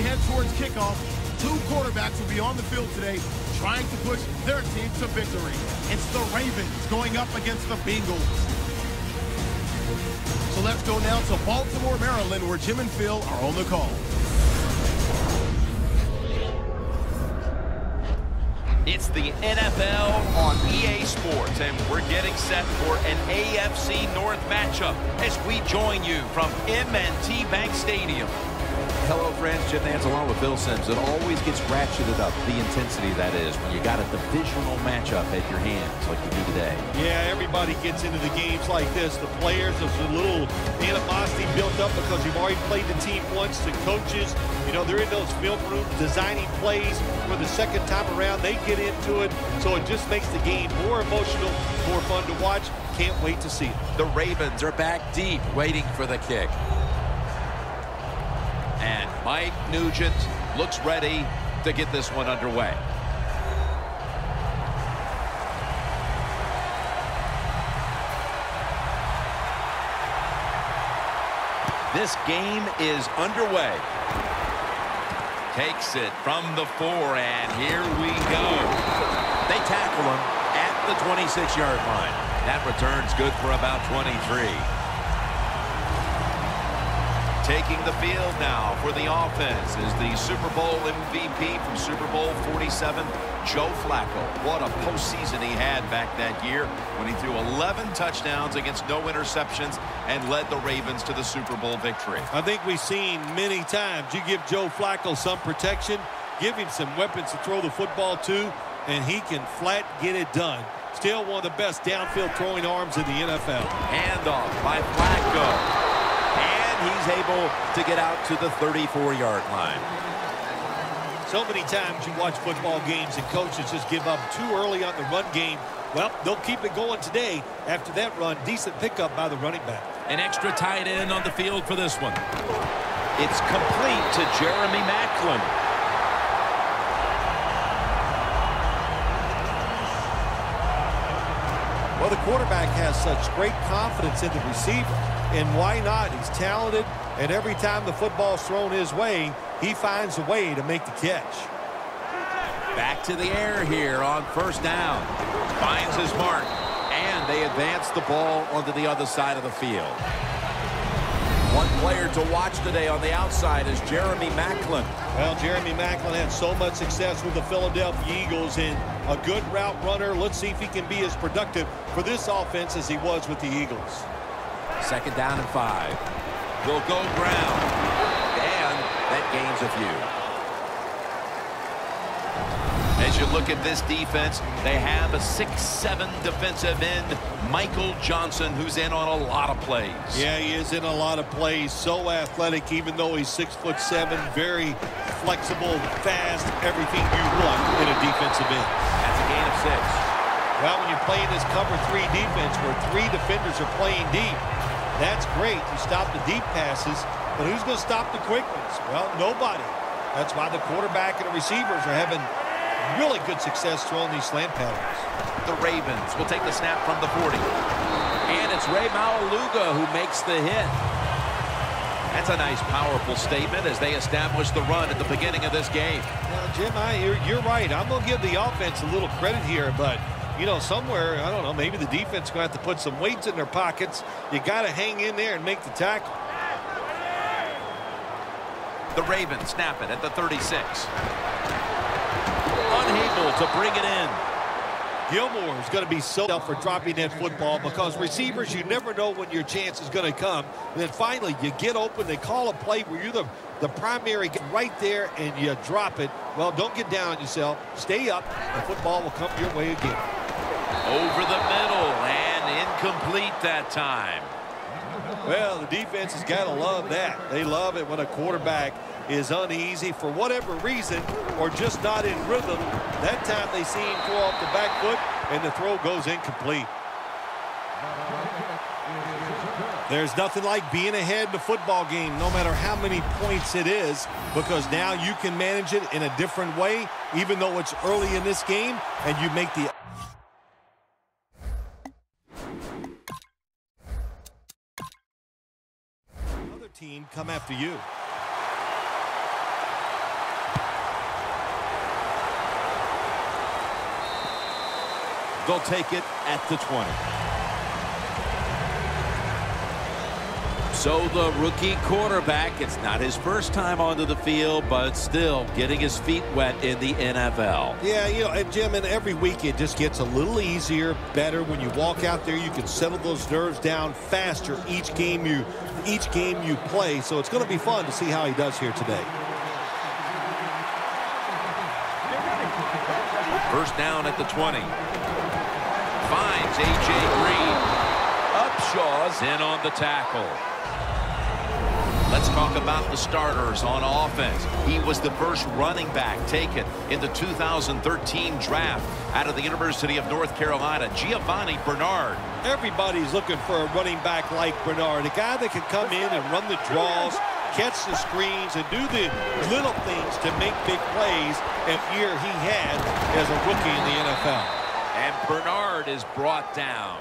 head towards kickoff, two quarterbacks will be on the field today trying to push their team to victory. It's the Ravens going up against the Bengals. So let's go now to Baltimore, Maryland, where Jim and Phil are on the call. It's the NFL on EA Sports, and we're getting set for an AFC North matchup as we join you from M&T Bank Stadium. Hello, friends. Jim Nance along with Bill Sims. It always gets ratcheted up, the intensity that is, when you got a divisional matchup at your hands like we do today. Yeah, everybody gets into the games like this. The players, there's a little animosity built up because you've already played the team once. The coaches, you know, they're in those film rooms designing plays for the second time around. They get into it, so it just makes the game more emotional, more fun to watch. Can't wait to see it. The Ravens are back deep, waiting for the kick. And Mike Nugent looks ready to get this one underway. This game is underway. Takes it from the 4, and here we go. They tackle him at the 26-yard line. That return's good for about 23. Taking the field now for the offense is the Super Bowl MVP from Super Bowl 47, Joe Flacco. What a postseason he had back that year when he threw 11 touchdowns against no interceptions and led the Ravens to the Super Bowl victory. I think we've seen many times you give Joe Flacco some protection, give him some weapons to throw the football to, and he can flat get it done. Still one of the best downfield throwing arms in the NFL. Handoff by Flacco. He's able to get out to the 34-yard line. So many times you watch football games and coaches just give up too early on the run game. Well, they'll keep it going today. After that run, decent pickup by the running back. An extra tight end on the field for this one. It's complete to Jeremy Maclin. Well, the quarterback has such great confidence in the receiver. And why not? He's talented, and every time the football's thrown his way, he finds a way to make the catch. Back to the air here on first down. Finds his mark. And they advance the ball onto the other side of the field. One player to watch today on the outside is Jeremy Maclin. Well, Jeremy Maclin had so much success with the Philadelphia Eagles and a good route runner. Let's see if he can be as productive for this offense as he was with the Eagles. Second down and 5. Will go ground. And that gains a few. As you look at this defense, they have a 6'7" defensive end, Michael Johnson, who's in on a lot of plays. Yeah, he is in a lot of plays. So athletic, even though he's 6'7", very flexible, fast, everything you want in a defensive end. That's a gain of 6. Well, when you're playing this cover 3 defense where 3 defenders are playing deep, that's great. You stop the deep passes, but who's going to stop the quick ones? Well, nobody. That's why the quarterback and the receivers are having really good success throwing these slant patterns. The Ravens will take the snap from the 40. And it's Ray Maualuga who makes the hit. That's a nice, powerful statement as they establish the run at the beginning of this game. Now, Jim, you're right. I'm going to give the offense a little credit here, but you know, somewhere, I don't know, maybe the defense is going to have to put some weights in their pockets. You got to hang in there and make the tackle. The Ravens snap it at the 36. Unable to bring it in. Gilmore is going to be so for dropping that football because receivers, you never know when your chance is going to come. And then finally, you get open. They call a play where you're the primary right there and you drop it. Well, don't get down on yourself. Stay up. The football will come your way again. Over the middle and incomplete that time. Well, the defense has got to love that. They love it when a quarterback is uneasy for whatever reason or just not in rhythm. That time they see him throw off the back foot and the throw goes incomplete. There's nothing like being ahead in the football game, no matter how many points it is, because now you can manage it in a different way, even though it's early in this game, and you make the other team come after you. They'll take it at the 20. So the rookie quarterback, it's not his first time onto the field, but still getting his feet wet in the NFL. Yeah, you know, and Jim, and every week it just gets a little easier, better. When you walk out there, you can settle those nerves down faster each game you play. So it's going to be fun to see how he does here today. First down at the 20. Finds A.J. Green. Upshaw's in on the tackle. Let's talk about the starters on offense. He was the first running back taken in the 2013 draft out of the University of North Carolina, Giovanni Bernard. Everybody's looking for a running back like Bernard, a guy that can come in and run the draws, catch the screens, and do the little things to make big plays. And year he had as a rookie in the NFL. And Bernard is brought down.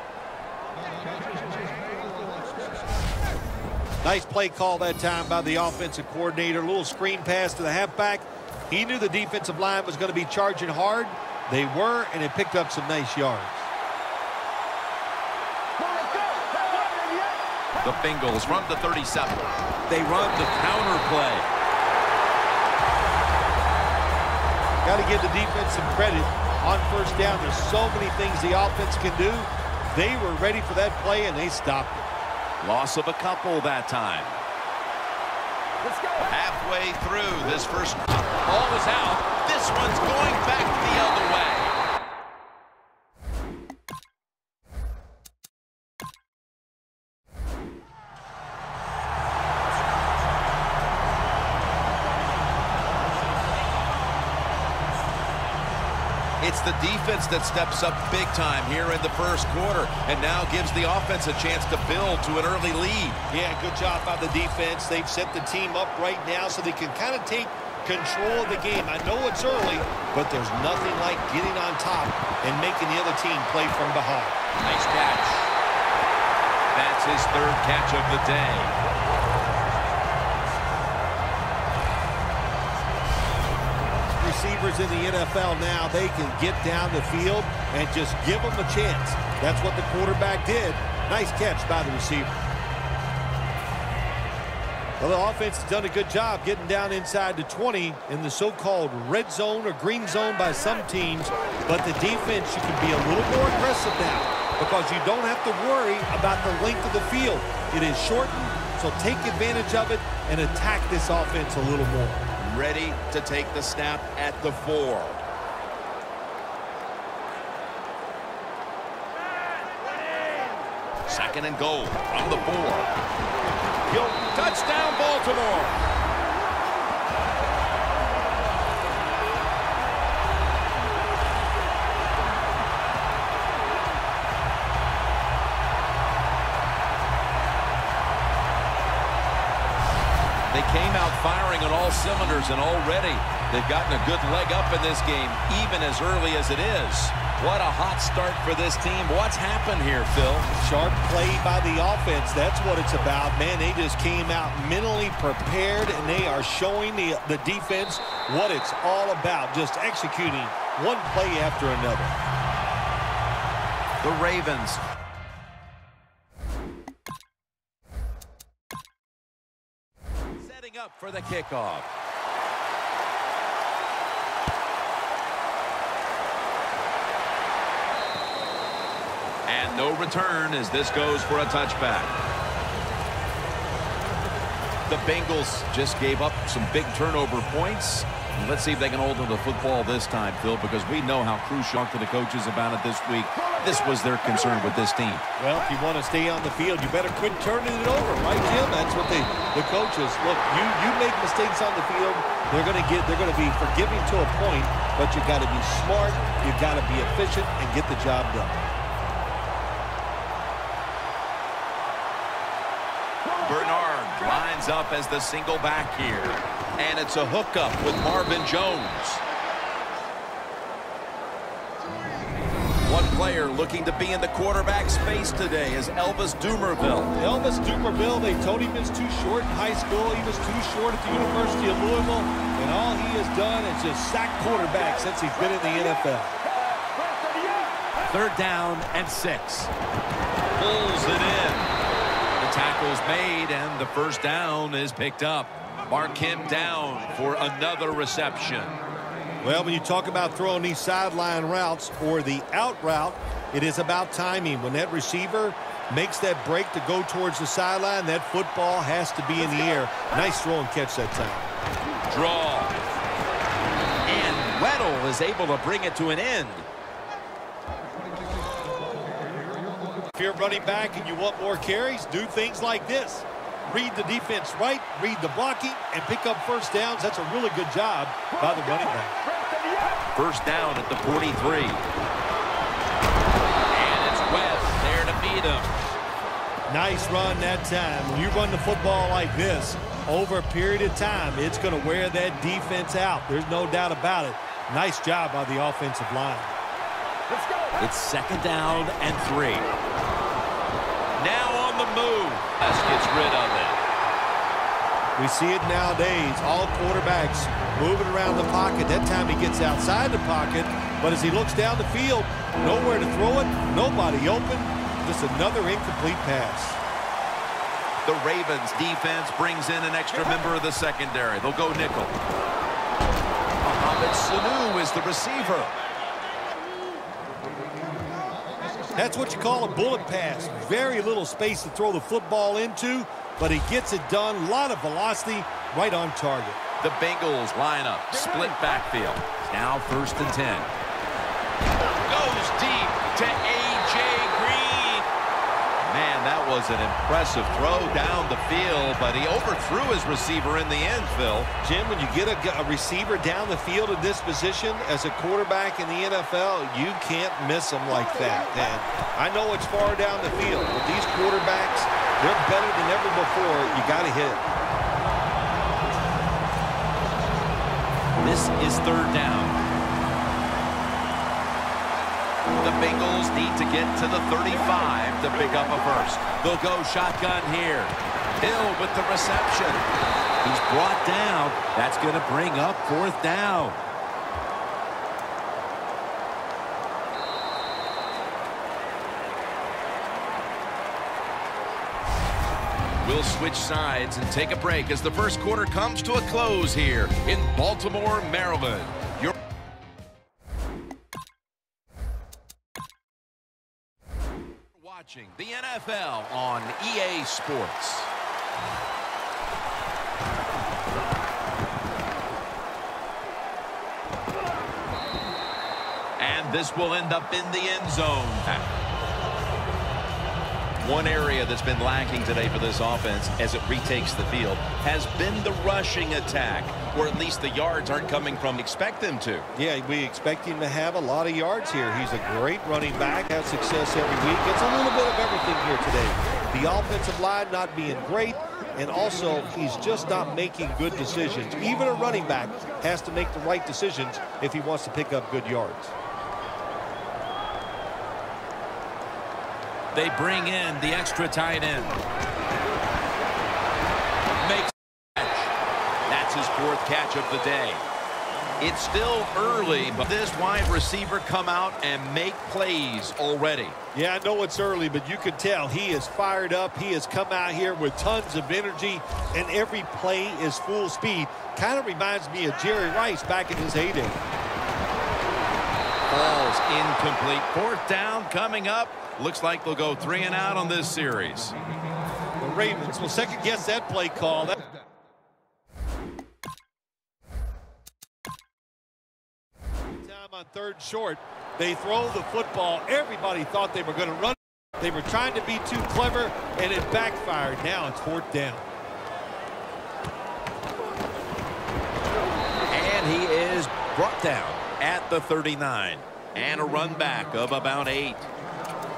Nice play call that time by the offensive coordinator. A little screen pass to the halfback. He knew the defensive line was going to be charging hard. They were, and it picked up some nice yards. The Bengals from the 37. They run the counter play. Got to give the defense some credit on first down. There's so many things the offense can do. They were ready for that play, and they stopped it. Loss of a couple that time. Let's go. Halfway through this first. Ball is out. This one's going back the other way. It's the defense that steps up big time here in the first quarter and now gives the offense a chance to build to an early lead. Yeah, good job by the defense. They've set the team up right now so they can kind of take control of the game. I know it's early, but there's nothing like getting on top and making the other team play from behind. Nice catch. That's his third catch of the day. Receivers in the NFL now, they can get down the field and just give them a chance. That's what the quarterback did. Nice catch by the receiver. Well, the offense has done a good job getting down inside the 20 in the so-called red zone or green zone by some teams. But the defense, you can be a little more aggressive now because you don't have to worry about the length of the field. It is shortened, so take advantage of it and attack this offense a little more. Ready to take the snap at the 4. Second and goal from the 4. Touchdown, Baltimore. They came out firing on all cylinders, and already they've gotten a good leg up in this game, even as early as it is. What a hot start for this team. What's happened here, Phil? Sharp play by the offense. That's what it's about. Man, they just came out mentally prepared, and they are showing the defense what it's all about, just executing one play after another. The Ravens. Setting up for the kickoff. And no return as this goes for a touchback. The Bengals just gave up some big turnover points. Let's see if they can hold on to the football this time, Phil, because we know how crucial to the coaches about it this week. This was their concern with this team. Well, if you want to stay on the field, you better quit turning it over, right, Jim? That's what the coaches look. You make mistakes on the field, they're going to be forgiving to a point, but you got to be smart, you got to be efficient, and get the job done. Bernard lines up as the single back here. And it's a hookup with Marvin Jones. One player looking to be in the quarterback space today is Elvis Dumervil. Elvis Dumervil, they told him he was too short in high school. He was too short at the University of Louisville. And all he has done is just sack quarterbacks since he's been in the NFL. 3rd down and 6. Pulls it in. The tackle's made, and the 1st down is picked up. Mark him down for another reception. Well, when you talk about throwing these sideline routes or the out route, it is about timing. When that receiver makes that break to go towards the sideline, that football has to be in the air. Nice throw and catch that time. Draw. And Weddle is able to bring it to an end. If you're running back and you want more carries, do things like this. Read the defense right, read the blocking, and pick up 1st downs. That's a really good job by the running back. 1st down at the 43. And it's West there to beat him. Nice run that time. When you run the football like this, over a period of time, it's going to wear that defense out. There's no doubt about it. Nice job by the offensive line. It's 2nd down and 3. Now on the move. West gets rid of it. We see it nowadays. All quarterbacks moving around the pocket. That time he gets outside the pocket, but as he looks down the field, nowhere to throw it, nobody open, just another incomplete pass. The Ravens defense brings in an extra member of the secondary. They'll go nickel. Mohamed Sanu is the receiver. That's what you call a bullet pass. Very little space to throw the football into, but he gets it done. A lot of velocity, right on target. The Bengals line up, split backfield. Now 1st and 10. Goes deep to A.J. Green. Man, that was an impressive throw down the field, but he overthrew his receiver in the end, Phil. Jim, when you get a receiver down the field in this position as a quarterback in the NFL, you can't miss them like that. And I know it's far down the field, but these quarterbacks, they're better than ever before. You got to hit it. This is 3rd down. The Bengals need to get to the 35 to pick up a 1st. They'll go shotgun here. Hill with the reception. He's brought down. That's going to bring up 4th down. We'll switch sides and take a break as the 1st quarter comes to a close here in Baltimore, Maryland. You're watching the NFL on EA Sports. And this will end up in the end zone. One area that's been lacking today for this offense as it retakes the field has been the rushing attack, or at least the yards aren't coming from expect them to. Yeah, we expect him to have a lot of yards here. He's a great running back, has success every week. It's a little bit of everything here today. The offensive line not being great, and also he's just not making good decisions. Even a running back has to make the right decisions if he wants to pick up good yards. They bring in the extra tight end. Makes a catch. That's his 4th catch of the day. It's still early, but this wide receiver come out and make plays already. Yeah, I know it's early, but you can tell he is fired up. He has come out here with tons of energy, and every play is full speed. Kind of reminds me of Jerry Rice back in his heyday. Ball's incomplete. 4th down coming up. Looks like they'll go 3 and out on this series. The Ravens will second guess that play call. Time on 3rd short. They throw the football. Everybody thought they were going to run. They were trying to be too clever, and it backfired. Now it's 4th down. And he is brought down at the 39. And a run back of about 8.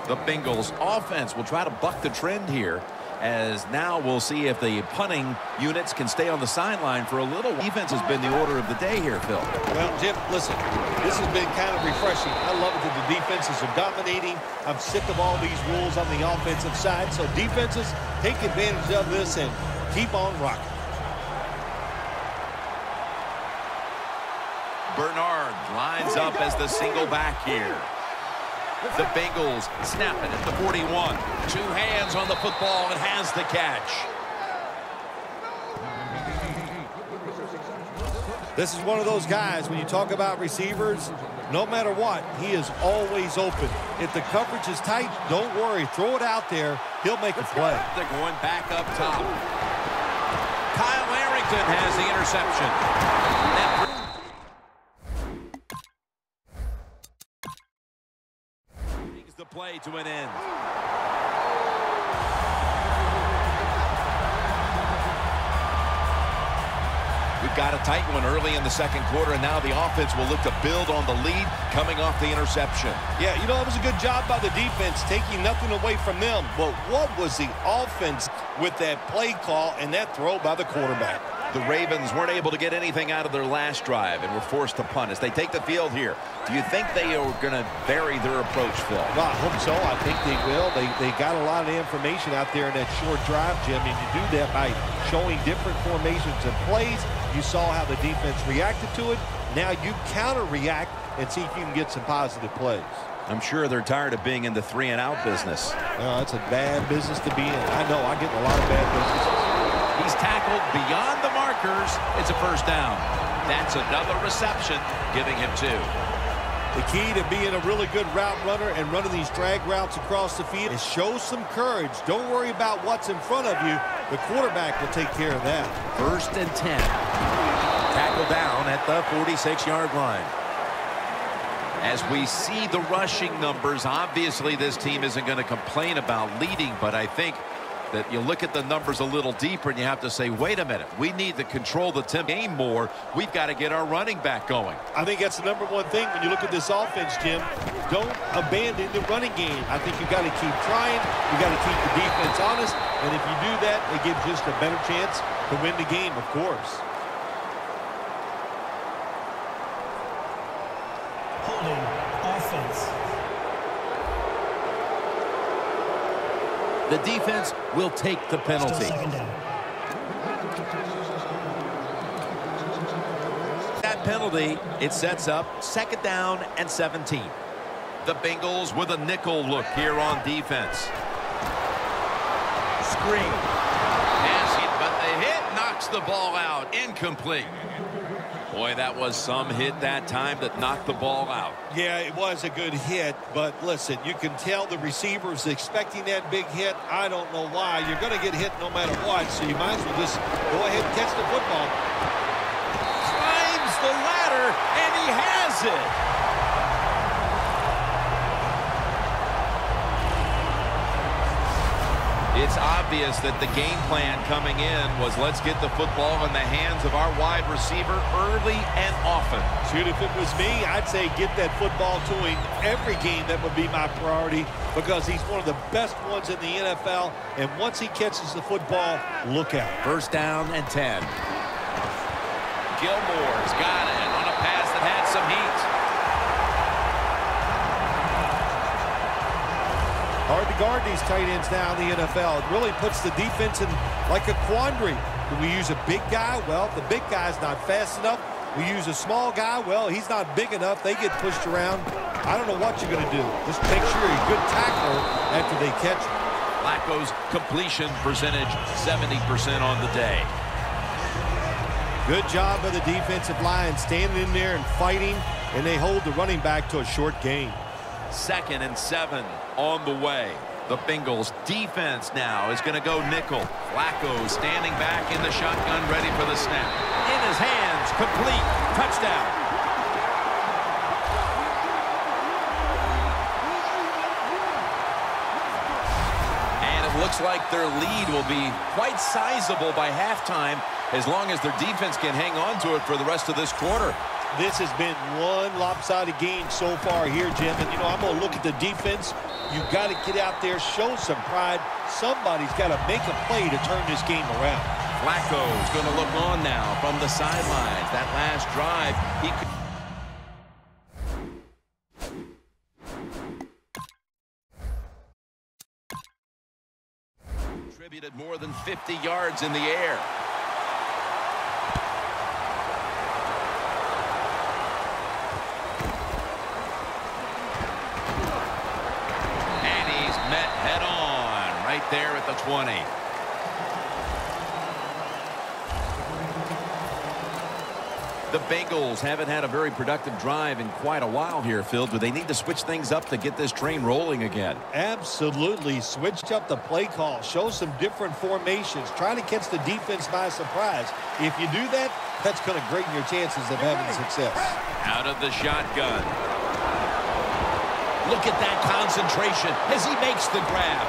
The Bengals offense will try to buck the trend here, as now we'll see if the punting units can stay on the sideline for a little. Defense has been the order of the day here, Phil. Well, Jim, listen, this has been kind of refreshing. I love it that the defenses are dominating. I'm sick of all these rules on the offensive side, so defenses take advantage of this and keep on rocking. Bernard lines up as the single back here. The Bengals snap it at the 41. Two hands on the football and has the catch. This is one of those guys, when you talk about receivers, no matter what, he is always open. If the coverage is tight, don't worry. Throw it out there. He'll make a play. They're going back up top. Kyle Arrington has the interception. That brings the play to an end. We've got a tight one early in the second quarter, and now the offense will look to build on the lead coming off the interception. Yeah, you know, it was a good job by the defense taking nothing away from them. But what was the offense with that play call and that throw by the quarterback? The Ravens weren't able to get anything out of their last drive and were forced to punt as they take the field here. Do you think they are going to vary their approach, Phil? Well, I hope so. I think they will. They got a lot of information out there in that short drive, Jim, and you do that by showing different formations and plays. You saw how the defense reacted to it. Now you counter-react and see if you can get some positive plays. I'm sure they're tired of being in the 3-and-out business. That's a bad business to be in. I know. I get in a lot of bad businesses. He's tackled beyond the markers. It's a first down. That's another reception, giving him 2. The key to being a really good route runner and running these drag routes across the field is show some courage. Don't worry about what's in front of you. The quarterback will take care of that. 1st and 10. Tackle down at the 46-yard line. As we see the rushing numbers, obviously this team isn't going to complain about leading, but I think that you look at the numbers a little deeper and you have to say, wait a minute, we need to control the game more. We've got to get our running back going. I think that's the number one thing when you look at this offense, Jim. Don't abandon the running game. I think you've got to keep trying. You've got to keep the defense honest. And if you do that, it gives just a better chance to win the game, of course. Holding offense. The defense will take the penalty. Still 2nd down. That penalty, it sets up 2nd down and 17. The Bengals with a nickel look here on defense. Screen. Passing, but the hit knocks the ball out. Incomplete. Boy, that was some hit that time that knocked the ball out. Yeah, it was a good hit, but listen, you can tell the receiver's expecting that big hit. I don't know why. You're going to get hit no matter what, so you might as well just go ahead and catch the football. Climbs the ladder, and he has it. It's obvious that the game plan coming in was let's get the football in the hands of our wide receiver early and often. Shoot, if it was me, I'd say get that football to him every game. That would be my priority because he's one of the best ones in the NFL. And once he catches the football, look out. 1st down and 10. Gilmore's got it on a pass that had some heat. Hard to guard these tight ends now in the NFL. It really puts the defense in like a quandary. Do we use a big guy? Well, the big guy's not fast enough. We use a small guy. Well, he's not big enough. They get pushed around. I don't know what you're going to do. Just make sure you're a good tackler after they catch him. Flacco's completion percentage 70% on the day. Good job by the defensive line standing in there and fighting, and they hold the running back to a short gain. 2nd and 7 on the way. The Bengals defense now is going to go nickel. Flacco standing back in the shotgun, ready for the snap. In his hands, complete, touchdown. And it looks like their lead will be quite sizable by halftime as long as their defense can hang on to it for the rest of this quarter. This has been one lopsided game so far here, Jim. And, you know, I'm going to look at the defense. You've got to get out there, show some pride. Somebody's got to make a play to turn this game around. Flacco's going to look on now from the sidelines. That last drive, he contributed more than 50 yards in the air. back there at the 20. The Bengals haven't had a very productive drive in quite a while here, Phil. Do they need to switch things up to get this train rolling again? Absolutely. Switch up the play call. Show some different formations. Try to catch the defense by surprise. If you do that, that's going to greaten your chances of having success. Out of the shotgun. Look at that concentration as he makes the grab.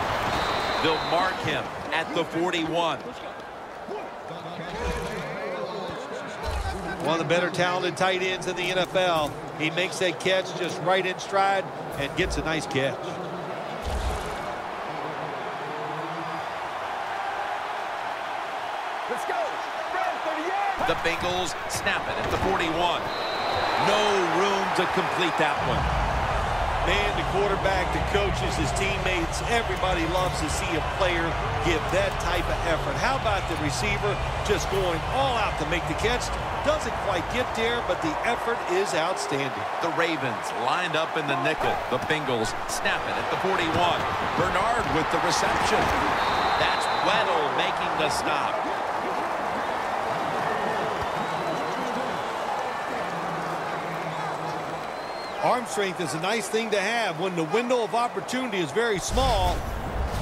They'll mark him at the 41. One of the better talented tight ends in the NFL. He makes that catch just right in stride and gets a nice catch. Let's go. The Bengals snap it at the 41. No room to complete that one. Man, the quarterback, the coaches, his teammates, everybody loves to see a player give that type of effort. How about the receiver just going all out to make the catch? Doesn't quite get there, but the effort is outstanding. The Ravens lined up in the nickel. The Bengals snap it at the 41. Bernard with the reception. That's Weddle making the stop. Arm strength is a nice thing to have when the window of opportunity is very small.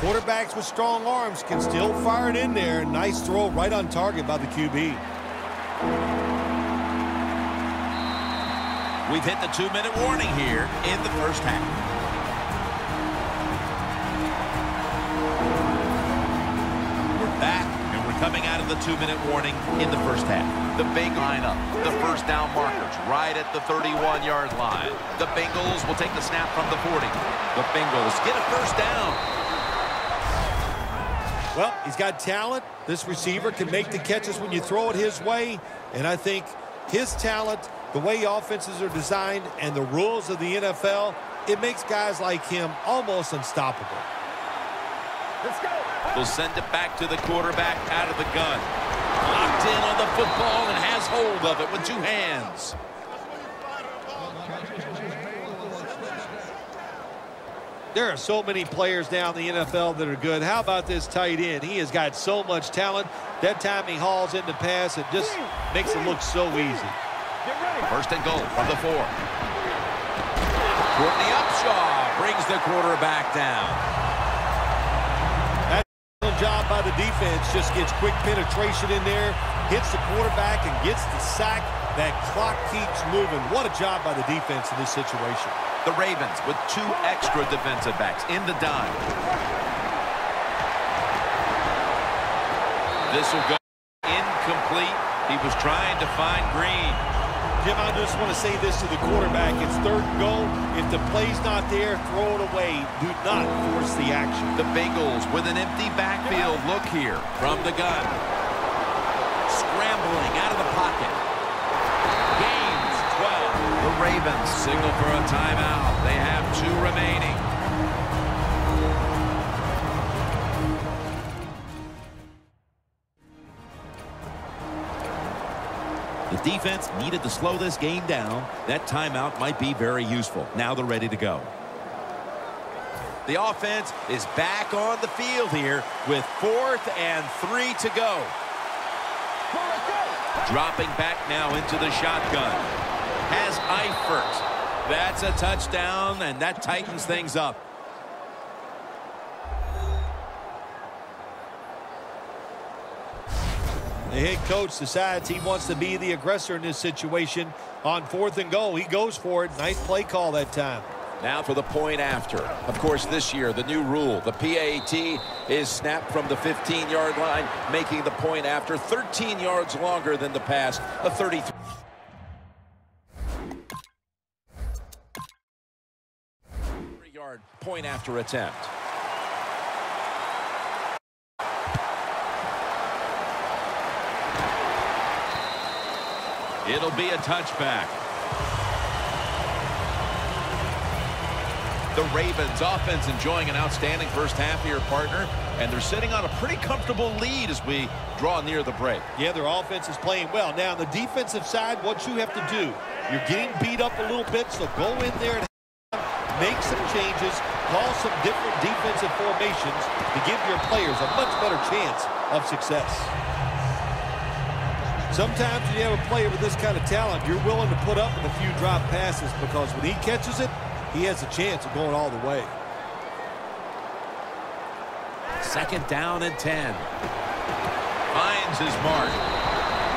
Quarterbacks with strong arms can still fire it in there. Nice throw right on target by the QB. We've hit the 2-minute warning here in the first half. We're back, and we're coming out of the 2-minute warning in the first half. The big lineup, the first down markers right at the 31-yard line. The Bengals will take the snap from the 40. The Bengals get a first down. Well, he's got talent. This receiver can make the catches when you throw it his way. And I think his talent, the way offenses are designed, and the rules of the NFL, it makes guys like him almost unstoppable. Let's go. They'll send it back to the quarterback out of the gun. Locked in on the football and has hold of it with two hands. There are so many players now in the NFL that are good. How about this tight end? He has got so much talent. That time he hauls in the pass, it just makes it look so easy. First and goal from the 4. Courtney Upshaw brings the quarterback down. Job by the defense, just gets quick penetration in there, hits the quarterback and gets the sack. That clock keeps moving. What a job by the defense in this situation. The Ravens with 2 extra defensive backs in the dime. This will go incomplete. He was trying to find Green. Jim, I just want to say this to the quarterback. It's 3rd and goal. If the play's not there, throw it away. Do not force the action. The Bengals with an empty backfield. Look here from the gun. Scrambling out of the pocket. Gains 12. The Ravens signal for a timeout. They have 2 remaining. The defense needed to slow this game down. That timeout might be very useful. Now they're ready to go. The offense is back on the field here with 4th and 3 to go. Dropping back now into the shotgun. Has Eifert. That's a touchdown, and that tightens things up. The head coach decides he wants to be the aggressor in this situation. On 4th and goal, he goes for it. Nice play call that time. Now for the point after. Of course, this year, the new rule, the PAT, is snapped from the 15-yard line, making the point after 13 yards longer than the pass, a 33-yard point after attempt. It'll be a touchback. The Ravens offense enjoying an outstanding first half here, partner, and they're sitting on a pretty comfortable lead as we draw near the break. Yeah, their offense is playing well. Now, on the defensive side, what you have to do, you're getting beat up a little bit, so go in there and make some changes, call some different defensive formations to give your players a much better chance of success. Sometimes when you have a player with this kind of talent, you're willing to put up with a few drop passes because when he catches it, he has a chance of going all the way. 2nd down and 10. Finds his mark.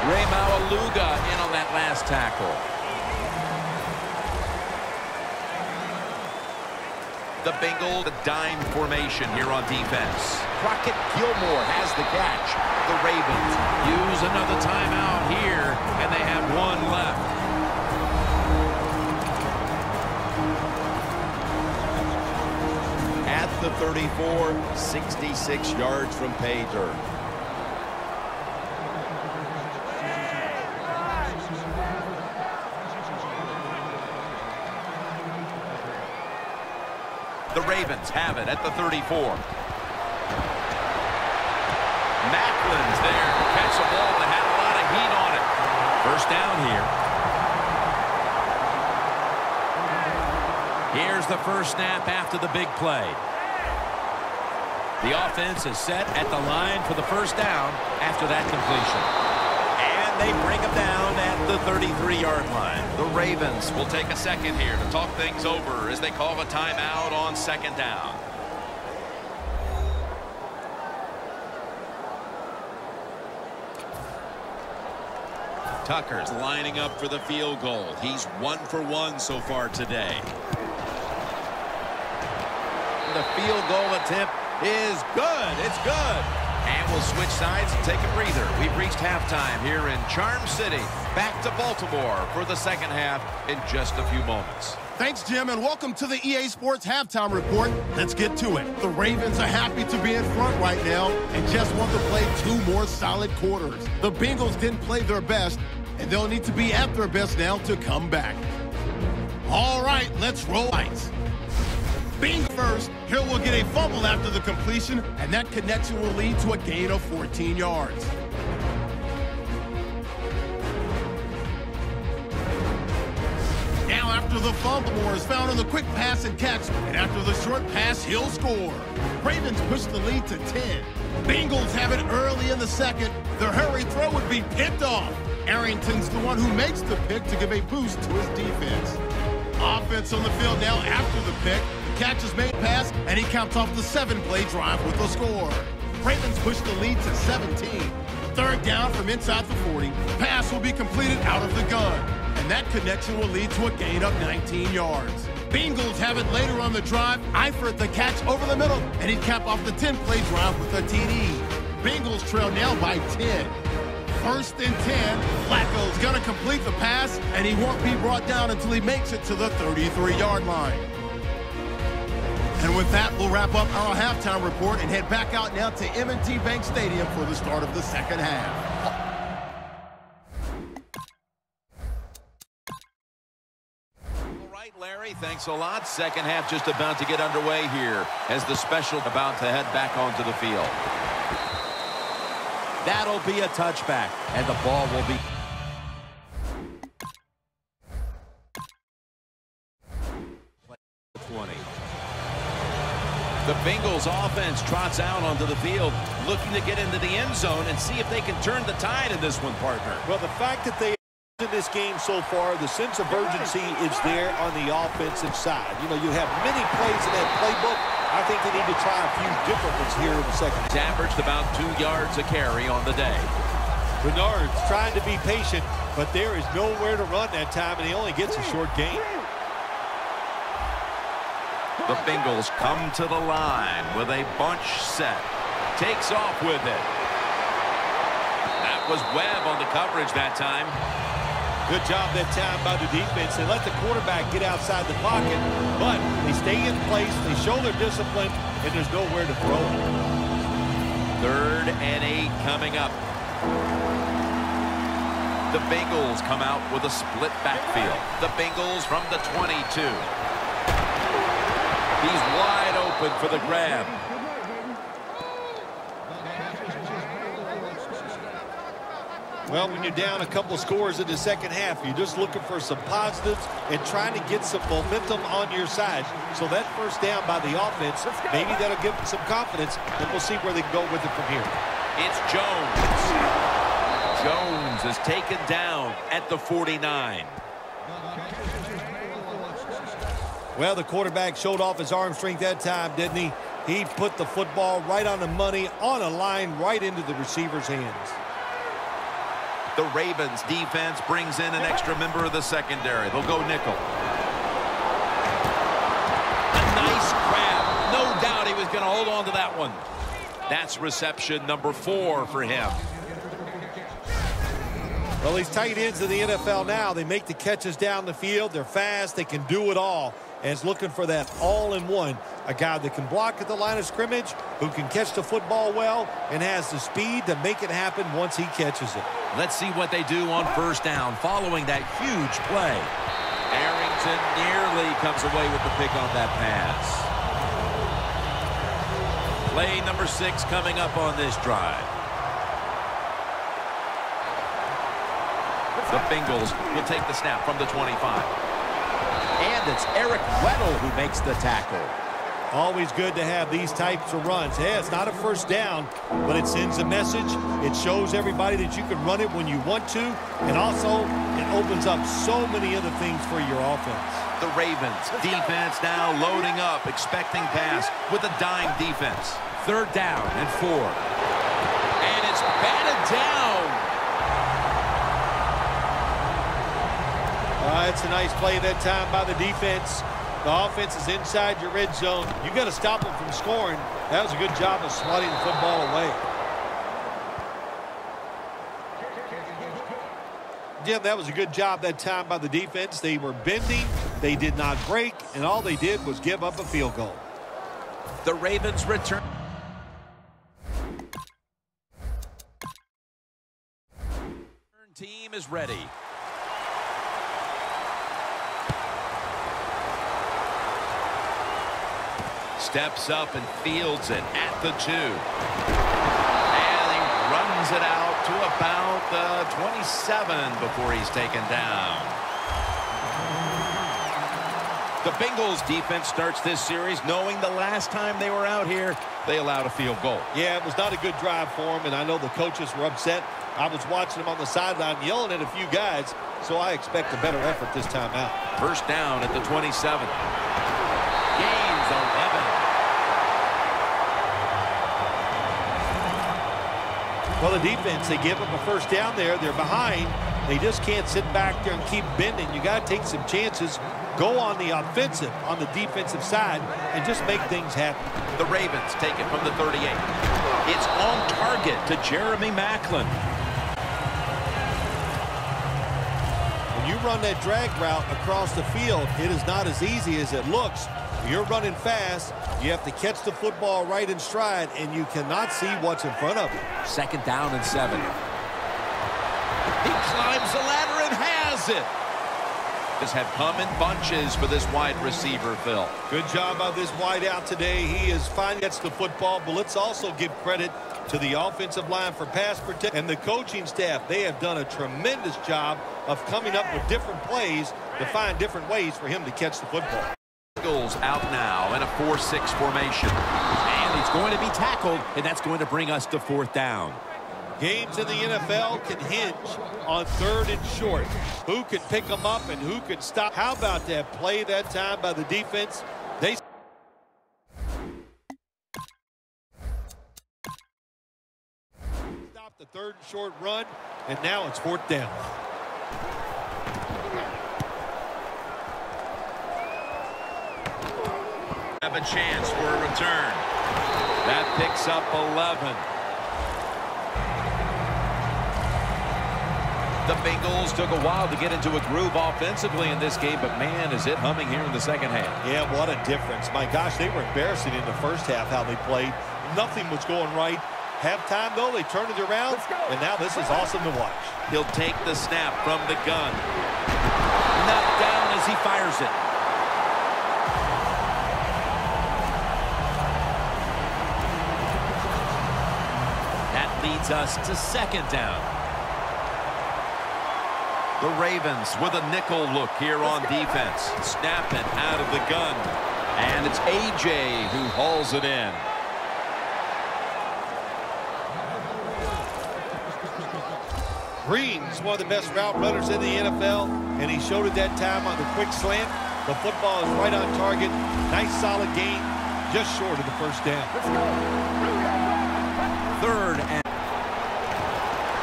Ray Maualuga in on that last tackle. The Bengals, the dime formation here on defense. Crockett Gilmore has the catch. The Ravens use another timeout here, and they have one left. At the 34, 66 yards from pay dirt. The Ravens have it at the 34. Macklin's there to catch a ball that had a lot of heat on it. 1st down here. Here's the first snap after the big play. The offense is set at the line for the 1st down after that completion. And they bring him down at the 33-yard line. The Ravens will take a second here to talk things over as they call a timeout on 2nd down. Tucker's lining up for the field goal. He's 1 for 1 so far today. The field goal attempt is good. It's good. And we'll switch sides and take a breather. We've reached halftime here in Charm City. Back to Baltimore for the 2nd half in just a few moments. Thanks, Jim, and welcome to the EA Sports Halftime Report. Let's get to it. The Ravens are happy to be in front right now and just want to play 2 more solid quarters. The Bengals didn't play their best, and they'll need to be at their best now to come back. All right, let's roll ice. Bengals first. Hill will get a fumble after the completion, and that connection will lead to a gain of 14 yards. Now after the fumble, Moore is found on the quick pass and catch, and after the short pass, he'll score. Ravens push the lead to 10. Bengals have it early in the 2nd. Their hurry throw would be picked off. Arrington's the one who makes the pick to give a boost to his defense. Offense on the field now after the pick. Catch his main pass, and he counts off the 7-play drive with a score. Ravens push the lead to 17. 3rd down from inside the 40. Pass will be completed out of the gun, and that connection will lead to a gain of 19 yards. Bengals have it later on the drive. Eifert the catch over the middle, and he'd cap off the 10-play drive with a TD. Bengals trail now by 10. 1st and 10. Flacco's going to complete the pass, and he won't be brought down until he makes it to the 33-yard line. And with that, we'll wrap up our halftime report and head back out now to M&T Bank Stadium for the start of the 2nd half. All right, Larry, thanks a lot. 2nd half just about to get underway here as the special about to head back onto the field. That'll be a touchback, and the ball will be... The Bengals offense trots out onto the field, looking to get into the end zone and see if they can turn the tide in this one, partner. Well, the fact that they in this game so far, the sense of urgency is there on the offensive side. You know, you have many plays in that playbook. I think they need to try a few different ones here in the 2nd. He's averaged about 2 yards a carry on the day. Bernard's trying to be patient, but there is nowhere to run that time, and he only gets a short gain. The Bengals come to the line with a bunch set. Takes off with it. That was Webb on the coverage that time. Good job that time by the defense. They let the quarterback get outside the pocket, but they stay in place, they show their discipline, and there's nowhere to throw. 3rd and 8 coming up. The Bengals come out with a split backfield. The Bengals from the 22. He's wide open for the grab. Well, when you're down a couple scores in the second half, you're just looking for some positives and trying to get some momentum on your side. So that first down by the offense, maybe that'll give them some confidence, and we'll see where they can go with it from here. It's Jones. Jones is taken down at the 49. Well, the quarterback showed off his arm strength that time, didn't he? He put the football right on the money, on a line, right into the receiver's hands. The Ravens defense brings in an extra member of the secondary. They'll go nickel. A nice grab. No doubt he was going to hold on to that one. That's reception number 4 for him. Well, these tight ends in the NFL now, they make the catches down the field. They're fast. They can do it all. And it's looking for that all-in-one. A guy that can block at the line of scrimmage, who can catch the football well, and has the speed to make it happen once he catches it. Let's see what they do on first down following that huge play. Arrington nearly comes away with the pick on that pass. Play number 6 coming up on this drive. The Bengals will take the snap from the 25. And it's Eric Weddle who makes the tackle. Always good to have these types of runs. Hey, it's not a first down, but it sends a message. It shows everybody that you can run it when you want to. And also, it opens up so many other things for your offense. The Ravens defense now loading up, expecting pass with a dime defense. Third down and 4. And it's batted down. It's a nice play that time by the defense. The offense is inside your red zone. You got to stop them from scoring. That was a good job of swatting the football away. Jim, that was a good job that time by the defense. They were bending. They did not break. And all they did was give up a field goal. The Ravens return. Team is ready. Steps up and fields it at the 2. And he runs it out to about the 27 before he's taken down. The Bengals defense starts this series knowing the last time they were out here, they allowed a field goal. Yeah, it was not a good drive for them, and I know the coaches were upset. I was watching them on the sideline yelling at a few guys, so I expect a better effort this time out. First down at the 27. Gains 11. Well, the defense, they give them a first down there. They're behind. They just can't sit back there and keep bending. You got to take some chances. Go on the offensive, on the defensive side, and just make things happen. The Ravens take it from the 38. It's on target to Jeremy Maclin. When you run that drag route across the field, it is not as easy as it looks. You're running fast. You have to catch the football right in stride, and you cannot see what's in front of you. Second down and 7. He climbs the ladder and has it. This have come in bunches for this wide receiver, Phil. Good job by this wide out today. He is fine gets the football, but let's also give credit to the offensive line for pass protection and the coaching staff. They have done a tremendous job of coming up with different plays to find different ways for him to catch the football. Eagles out now in a 4-6 formation. And he's going to be tackled, and that's going to bring us to fourth down. Games in the NFL can hinge on third and short. Who can pick them up and who can stop? How about that play that time by the defense? They stopped the third and short run, and now it's fourth down. Have a chance for a return. That picks up 11. The Bengals took a while to get into a groove offensively in this game, but man, is it humming here in the second half. Yeah, what a difference. My gosh, they were embarrassing in the first half how they played. Nothing was going right. Halftime, though, they turned it around, and now this is awesome to watch. He'll take the snap from the gun. Knocked down as he fires it. That leads us to second down. The Ravens with a nickel look here on defense. Snapping out of the gun. And it's A.J. who hauls it in. Green's one of the best route runners in the NFL, and he showed it that time on the quick slant. The football is right on target. Nice solid gain, just short of the first down. Third and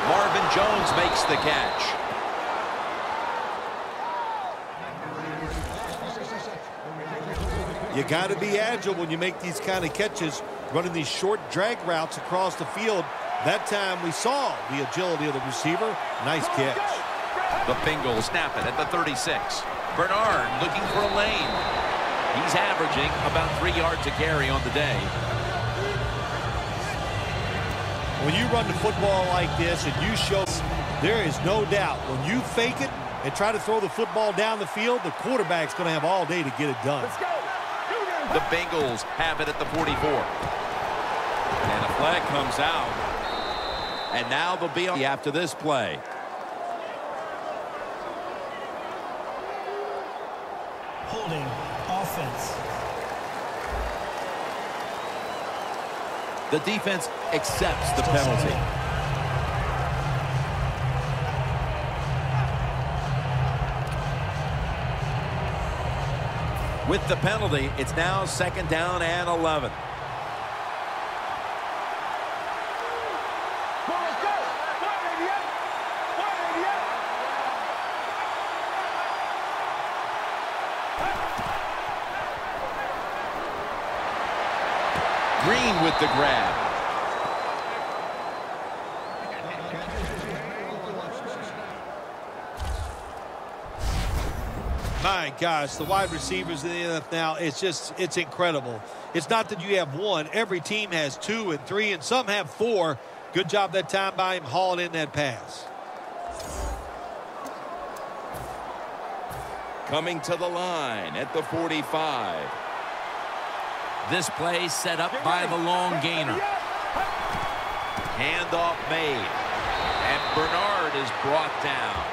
Marvin Jones makes the catch. You got to be agile when you make these kind of catches, running these short drag routes across the field. That time we saw the agility of the receiver. Nice catch. The Bengals snap it at the 36. Bernard looking for a lane. He's averaging about 3 yards a carry on the day. When you run the football like this and you show, there is no doubt when you fake it and try to throw the football down the field, the quarterback's going to have all day to get it done. The Bengals have it at the 44. And a flag comes out. And now they'll be on after this play. Holding offense. The defense accepts the penalty. With the penalty, it's now 2nd down and 11. Green with the grab. My gosh, the wide receivers in the NFL now, it's incredible. It's not that you have one. Every team has 2 and 3, and some have 4. Good job that time by him hauling in that pass. Coming to the line at the 45. This play set up by the long gainer. Handoff made. And Bernard is brought down.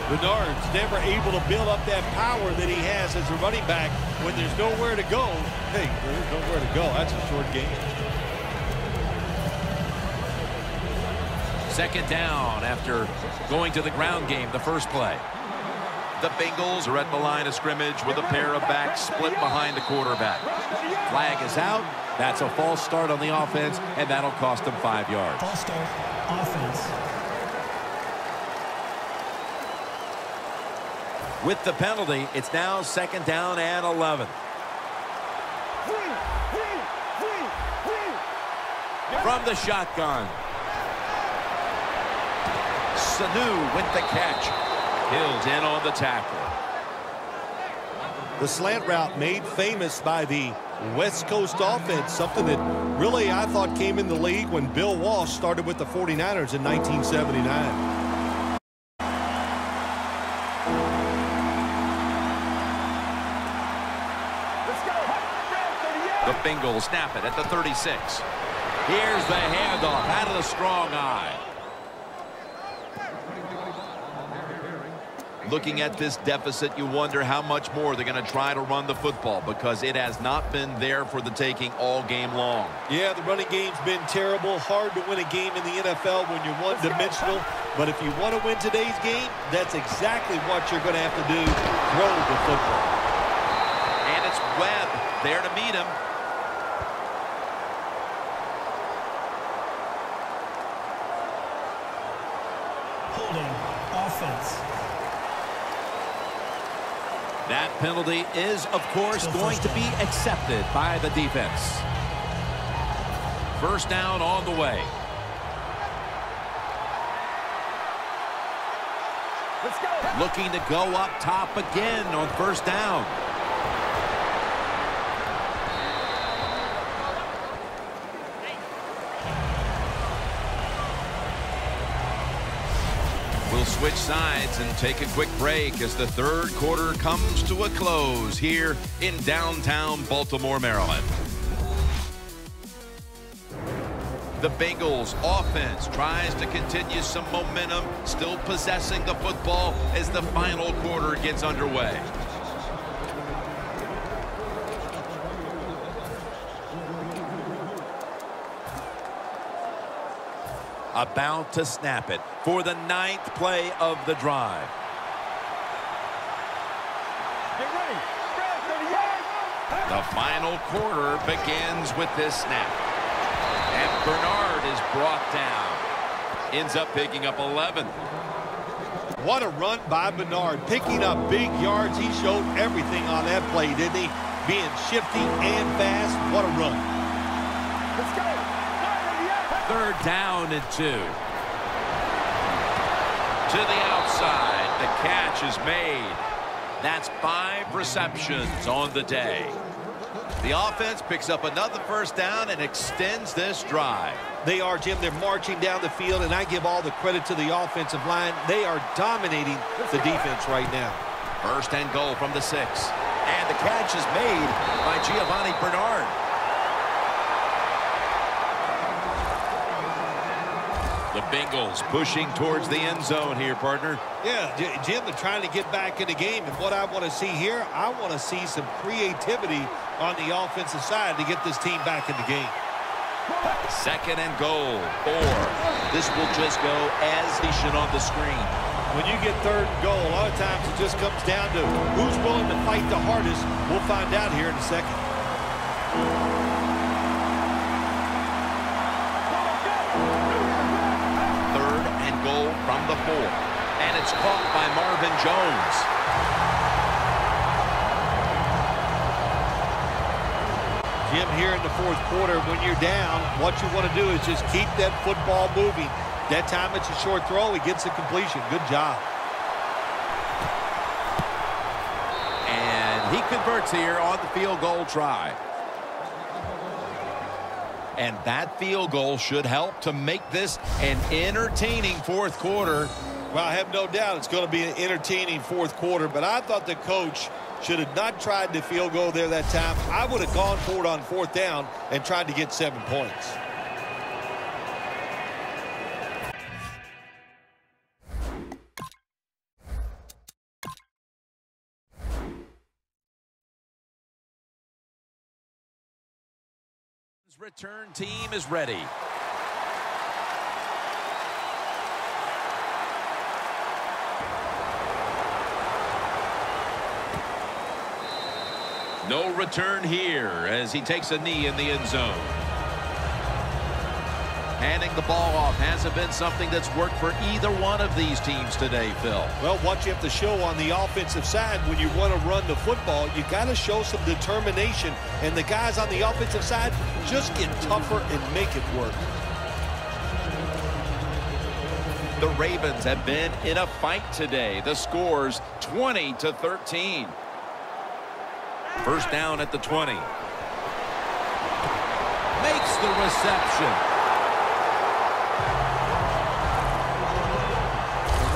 Bernard's never able to build up that power that he has as a running back when there's nowhere to go. Hey, there's nowhere to go. That's a short game. 2nd down after going to the ground game the first play. The Bengals are at the line of scrimmage with a pair of backs split behind the quarterback. Flag is out. That's a false start on the offense, and that'll cost them 5 yards. False start, offense. With the penalty, it's now 2nd down and 11. From the shotgun. Sanu with the catch. Hill's in on the tackle. The slant route made famous by the West Coast offense, something that really I thought came in the league when Bill Walsh started with the 49ers in 1979. The Bengals snap it at the 36. Here's the handoff out of the strong eye. Looking at this deficit, you wonder how much more they're going to try to run the football because it has not been there for the taking all game long. Yeah, the running game's been terrible. Hard to win a game in the NFL when you're one-dimensional. But if you want to win today's game, that's exactly what you're going to have to do. Throw the football. And it's Webb there to meet him. Holding offense. That penalty is, of course, going to be accepted by the defense. 1st down on the way. Let's go. Looking to go up top again on 1st down. We'll switch sides and take a quick break as the 3rd quarter comes to a close here in downtown Baltimore, Maryland. The Bengals offense tries to continue some momentum, still possessing the football as the final quarter gets underway. About to snap it for the 9th play of the drive. Get ready. The final quarter begins with this snap. And Bernard is brought down. Ends up picking up 11. What a run by Bernard. Picking up big yards. He showed everything on that play, didn't he? Being shifty and fast. What a run. Let's go. 3rd down and 2. To the outside. The catch is made. That's 5 receptions on the day. The offense picks up another 1st down and extends this drive. They are, Jim. They're marching down the field, and I give all the credit to the offensive line. They are dominating the defense right now. 1st and goal from the 6. And the catch is made by Giovanni Bernard. The Bengals pushing towards the end zone here, partner. Yeah, Jim, they're trying to get back in the game. And what I want to see here, I want to see some creativity on the offensive side to get this team back in the game. 2nd and goal. 4. This will just go as he should on the screen. When you get 3rd and goal, a lot of times it just comes down to who's willing to fight the hardest. We'll find out here in a second. From the 4. And it's caught by Marvin Jones. Jim, here in the 4th quarter, when you're down, what you want to do is just keep that football moving. That time it's a short throw. He gets a completion. Good job. And he converts here on the field goal try. And that field goal should help to make this an entertaining 4th quarter. Well, I have no doubt it's going to be an entertaining 4th quarter, but I thought the coach should have not tried the field goal there that time. I would have gone for it on 4th down and tried to get 7 points. Return team is ready. No return here as he takes a knee in the end zone. Handing the ball off hasn't been something that's worked for either one of these teams today, Phil. Well, what you have to show on the offensive side when you want to run the football, you got to show some determination. And the guys on the offensive side just get tougher and make it work. The Ravens have been in a fight today. The score's 20-13. 1st down at the 20. Makes the reception.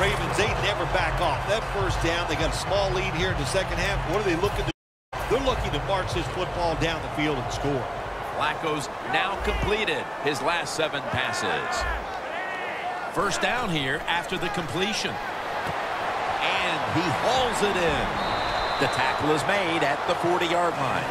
Ravens, they never back off. That 1st down, they got a small lead here in the 2nd half. What are they looking to do? They're looking to march this football down the field and score. Flacco's now completed his last 7 passes. 1st down here after the completion. And he hauls it in. The tackle is made at the 40-yard line.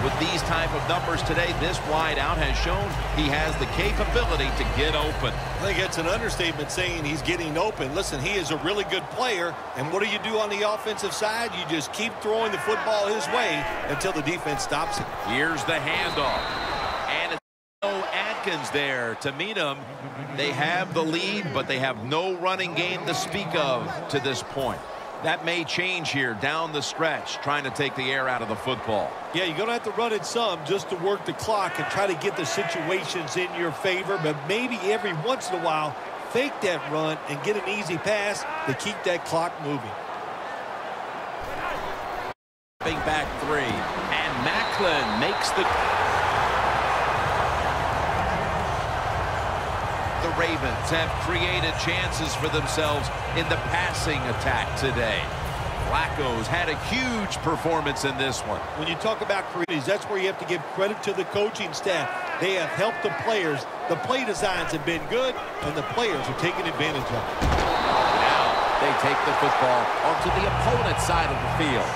With these type of numbers today, this wideout has shown he has the capability to get open. I think it's an understatement saying he's getting open. Listen, he is a really good player, and what do you do on the offensive side? You just keep throwing the football his way until the defense stops him. Here's the handoff. And it's no Atkins there to meet him. They have the lead, but they have no running game to speak of to this point. That may change here down the stretch, trying to take the air out of the football. Yeah, you're going to have to run it some just to work the clock and try to get the situations in your favor, but maybe every once in a while, fake that run and get an easy pass to keep that clock moving. Back 3, and Macklin makes the... The Ravens have created chances for themselves in the passing attack today. Flacco's had a huge performance in this one. When you talk about creatives, that's where you have to give credit to the coaching staff. They have helped the players. The play designs have been good, and the players are taking advantage of it. Now they take the football onto the opponent's side of the field.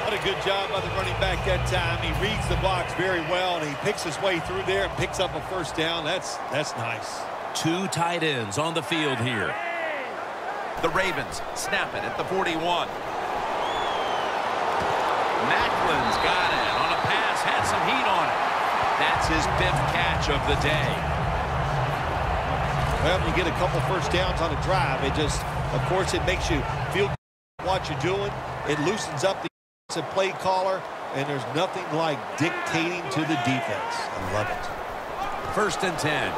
What a good job by the running back that time. He reads the box very well, and he picks his way through there and picks up a first down. That's nice. 2 tight ends on the field here. The Ravens snap it at the 41. Macklin's got it on a pass, had some heat on it. That's his 5th catch of the day. Well, you get a couple first downs on a drive. It just, of course, it makes you feel what you're doing. It loosens up the play caller, and there's nothing like dictating to the defense. I love it. 1st and 10.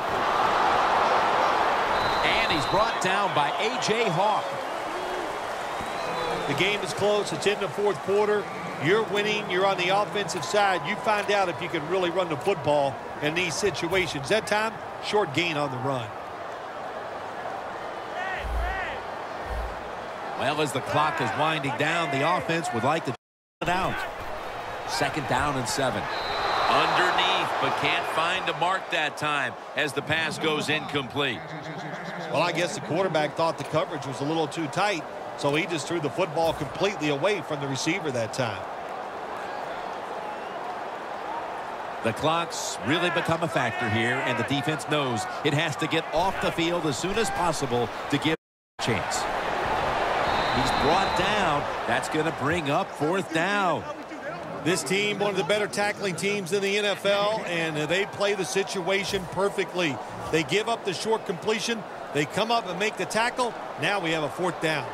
And he's brought down by A.J. Hawk. The game is close. It's in the 4th quarter. You're winning. You're on the offensive side. You find out if you can really run the football in these situations. That time, short gain on the run. Well, as the clock is winding down, the offense would like to it out. 2nd down and 7. Underneath, but can't find a mark that time as the pass goes incomplete. Well, I guess the quarterback thought the coverage was a little too tight, so he just threw the football completely away from the receiver that time. The clock's really become a factor here, and the defense knows it has to get off the field as soon as possible to give a chance. He's brought down. That's going to bring up 4th down. This team, one of the better tackling teams in the NFL, and they play the situation perfectly. They give up the short completion. They come up and make the tackle. Now we have a 4th down.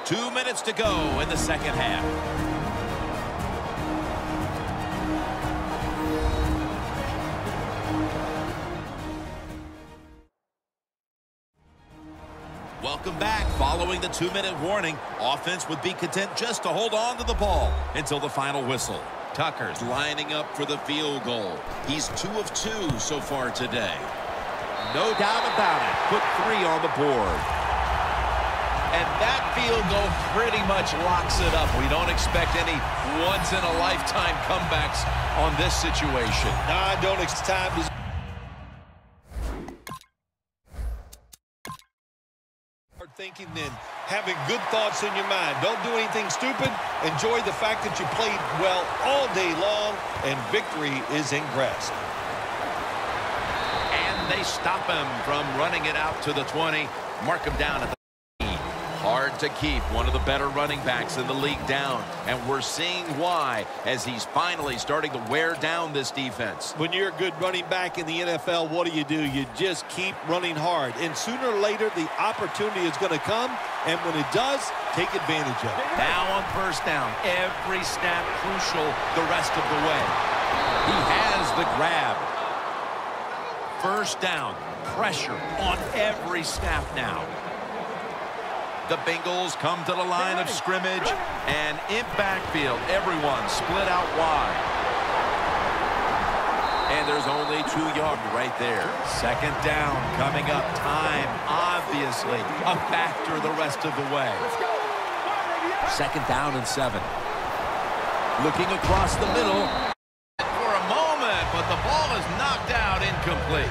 Two minutes to go in the 2nd half. Welcome back. Following the 2-minute warning, offense would be content just to hold on to the ball until the final whistle. Tucker's lining up for the field goal. He's 2 of 2 so far today. No doubt about it. Put 3 on the board. And that field goal pretty much locks it up. We don't expect any once-in-a-lifetime comebacks on this situation. No, I don't expect time to... thinking and having good thoughts in your mind. Don't do anything stupid. Enjoy the fact that you played well all day long, and victory is in grasp. And they stop him from running it out to the 20. Mark him down at the 15. Hard to keep one of the better running backs in the league down, and we're seeing why as he's finally starting to wear down this defense. When you're a good running back in the NFL, what do? You just keep running hard, and sooner or later the opportunity is going to come, and when it does, take advantage of it. Now on 1st down, every snap crucial the rest of the way. He has the grab. 1st down, pressure on every snap now. The Bengals come to the line of scrimmage, and in backfield, everyone split out wide. And there's only 2 yards right there. 2nd down coming up. Time, obviously, a factor the rest of the way. 2nd down and 7. Looking across the middle for a moment, but the ball is knocked out, incomplete.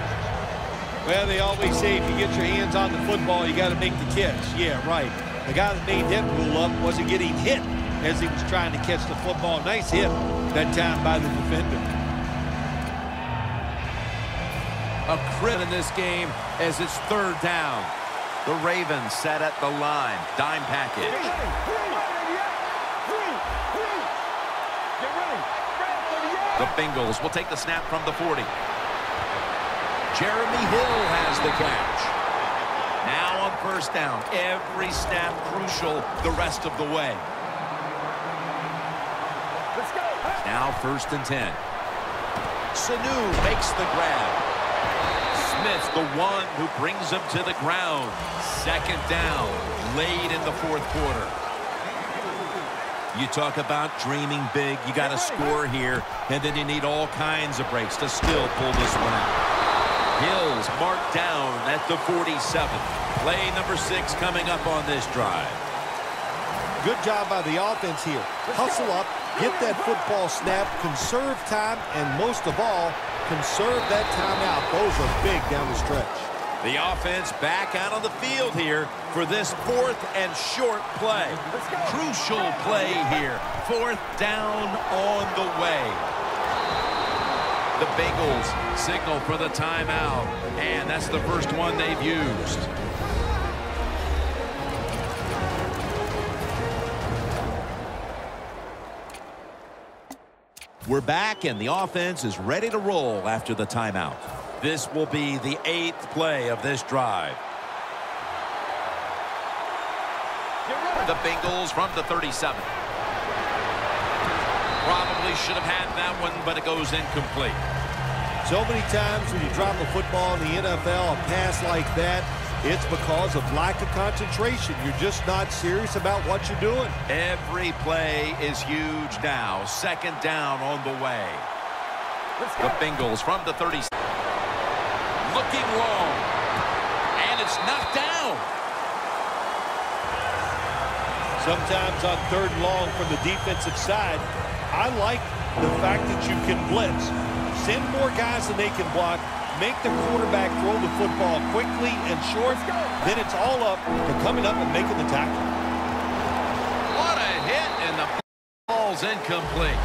Well, they always say if you get your hands on the football, you got to make the catch. Yeah, right. The guy that made that rule up wasn't getting hit as he was trying to catch the football. Nice hit that time by the defender. A crit in this game as it's 3rd down. The Ravens set at the line. Dime package. The Bengals will take the snap from the 40. Jeremy Hill has the catch. Now on 1st down, every snap crucial the rest of the way. Let's go. Now 1st and 10. Sanu makes the grab. Smith's the one who brings them to the ground. Second down, late in the fourth quarter. You talk about dreaming big. You got to score here, and then you need all kinds of breaks to still pull this one out. Hill's marked down at the 47. Play number 6 coming up on this drive. Good job by the offense here. Hustle up, get that football snap, conserve time, and most of all, conserve that timeout. Those are big down the stretch. The offense back out on the field here for this 4th and short play. Crucial play here. 4th down on the way. The Bengals signal for the timeout, and that's the first one they've used. We're back, and the offense is ready to roll after the timeout. This will be the 8th play of this drive. The Bengals from the 37. Probably should have had that one, but it goes incomplete. So many times when you drop a football in the NFL, a pass like that, it's because of lack of concentration. You're just not serious about what you're doing. Every play is huge now. Second down on the way. The Bengals from the 30. Looking long. And it's knocked down. Sometimes on 3rd and long from the defensive side, I like the fact that you can blitz. Send more guys than they can block. Make the quarterback throw the football quickly and short. Then it's all up to coming up and making the tackle. What a hit, and the ball's incomplete.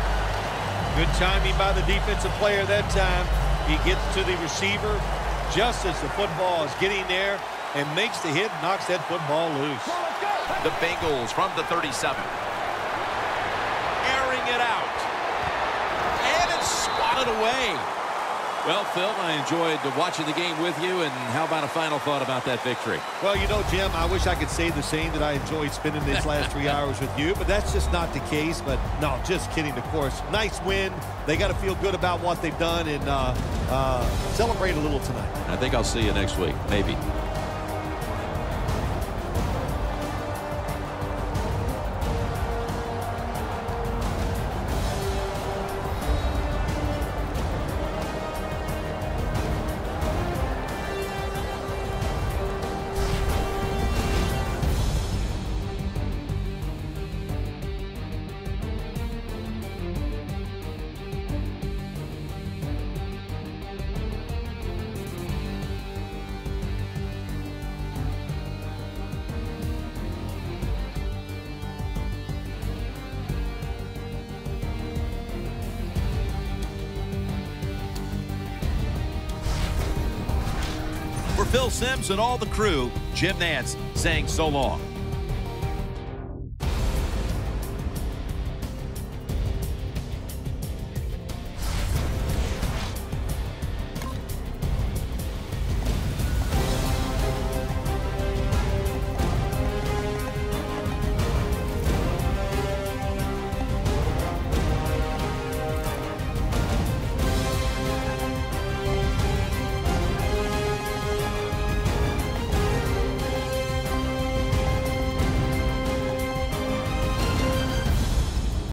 Good timing by the defensive player that time. He gets to the receiver just as the football is getting there and makes the hit, knocks that football loose. The Bengals from the 37. Airing it out. And it's swatted away. Well, Phil, I enjoyed watching the game with you, and how about a final thought about that victory? Well, you know, Jim, I wish I could say the same, that I enjoyed spending these last 3 hours with you, but that's just not the case. But no, just kidding, of course. Nice win. They got to feel good about what they've done and celebrate a little tonight. I think I'll see you next week, maybe. For Phil Simms and all the crew, Jim Nantz saying so long.